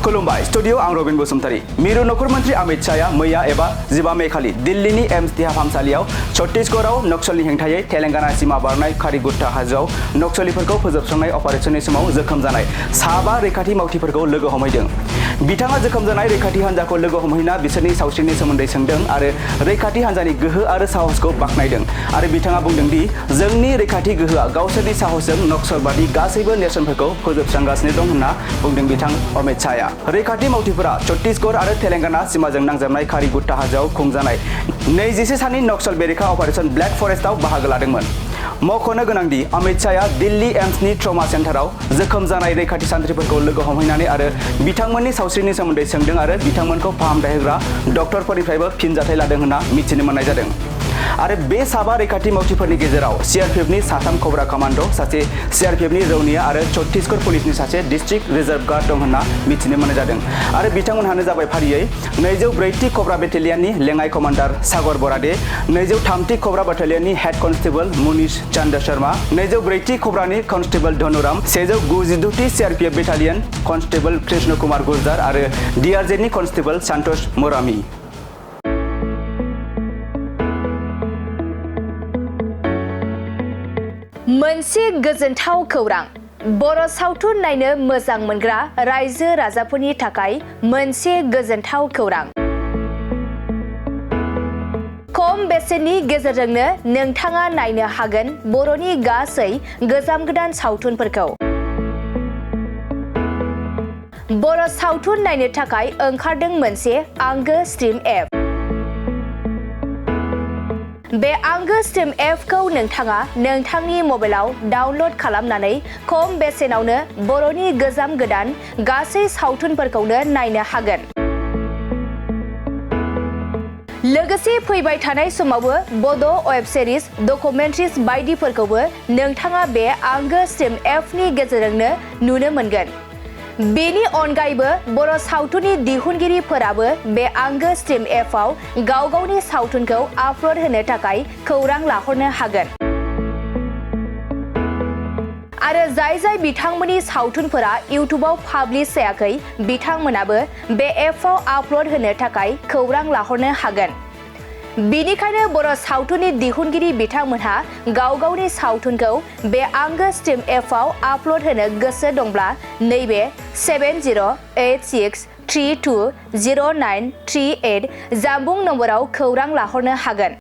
खुलुमबाय स्टुडियो आं रबिन बसुमतारी। मिरु नख'र मंत्री अमित शाहया मैया एबा 15 मे खालि दिल्लीनि एम्स देहा फाहामसालियाव छत्तीसगढ़आव नक्सलनि हेंथायै तेलेंगाना सीमा बारनाय खारिगुट्टा हाजोआव नक्सलिफोरखौ फोजोबस्रांनाय अपारेशननि समाव जोखोम जानाय 5 रैखाथि मावथिफोरखौ लोगो हमहैदों। बिथाङा जोखोम जानाय रैखाथि हान्जाखौ लोगो हमहैना बिसोरनि सावस्रिनि सोमोन्दै सोंदों आरो रैखाथि हान्जानि गोहो आरो साहसखौ बाख्नायदों आरो बिथाङा बुंदों दि जोंनि रैखाथि गोहोआ गावसोरनि साहसजों नक्सलबादि गासैबो नेरसोनफोरखौ फोजोबस्रांगासिनो दं होनना बुंदों बिथां अमित शाहया। रैखाथि मावथिफोरा छत्तीसगढ़ आरो तेलेंगाना सीमाजों नांजाबनाय खारिगुट्टा हाजोआव खुंजानाय 21 साननि नक्सल बेरेखा अपारेशन ब्लैक फरेस्टआव बाहागो लादोंमोन। मख'नो गोनांदि अमित शाहया दिल्ली एम्सनि ट्रमा सेन्टाराव जोखोम जानाय रैखाथि सान्थ्रिफोरखौ लोगो हमहैनानै आरो बिथांमोननि सावस्रिनि सोमोन्दै सोंदों आरो बिथांमोनखौ फाहामथाय होग्रा डक्टरफोरनिफ्रायबो फिनजाथाय लादों होनना मिथिनो मोननाय जादों। आरो बे 5 रैखाथि मावथिफोरनि गेजेराव सीआरपीएफनि 3 कब्रा कमान्डो, सासे सीआरपीएफनि रौनिया आरो छत्तीसगढ़ पुलिसनि सासे डिस्ट्रिक्ट रिजर्व गार्ड दं होनना मिथिनो मोननाय जादों। आरो बिथांमोनहानो जाबाय फारियै 204थि कब्रा बेटेलियननि लेङाइ कमान्डार सागर बरादे, 203थि कब्रा बेटेलियननि हेड कनस्टेबल मुनीश चंद्र शर्मा, 204थि कब्रानि कनस्टेबल धनुराम, 192थि CRPF battalion constable Krishna Kumar Gurjar आरो डीआरजेनि कनस्टेबल संतोष मोरामी। मोनसे गोजोनथाव खौरां, बर' सावथुन नायनो मोजां मोनग्रा रायजो राजाफोरनि थाखाय मोनसे गोजोनथाव खौरां। खम बेसेननि गेजेरजोंनो नोंथाङा नायनो हागोन बर'नि गासै गोजाम गोदान सावथुनफोरखौ। बर' सावथुन नायनो थाखाय ओंखारदों मोनसे आंगो स्ट्रिम एप। बे आंगो स्ट्रिम एपखौ नोंथाङा नोंथांनि मबाइलाव डाउनल'ड खालामनानै खम बेसेनावनो बर'नि गोजाम गोदान गासै सावथुनफोरखौनो नायनो हागोन। लोगोसे फैबाय थानाय समावबो बड' वेब सिरिज, डकुमेन्ट्रिज बायदिफोरखौबो नोंथाङा बे आंगो स्ट्रिम एपनि गेजेरजोंनो नुनो मोनगोन। बेनि अनगायैबो बर' सावथुननि दिहुनगिरिफोराबो बे आंगो स्ट्रिम एपआव गाव गावनि सावथुनखौ आपल'ड होनो थाखाय खौरां लाहरनो हागोन। आरो जाय बिथांमोननि सावथुनफोरा इउट्युबाव पाब्लिश जायाखै बिथांमोनाबो बे एपआव आपल'ड होनो थाखाय खौरां लाहरनो हागोन। बेनिखायनो बर' सावथुननि दिहुनगिरि बिथांमोनहा गाव गावनि सावथुनखौ बे आंगो स्ट्रिम एपआव आपल'ड होनो गोसो दंब्ला नैबे 7086320938 जानबुं नम्बराव खौरां लाहरनो हागोन।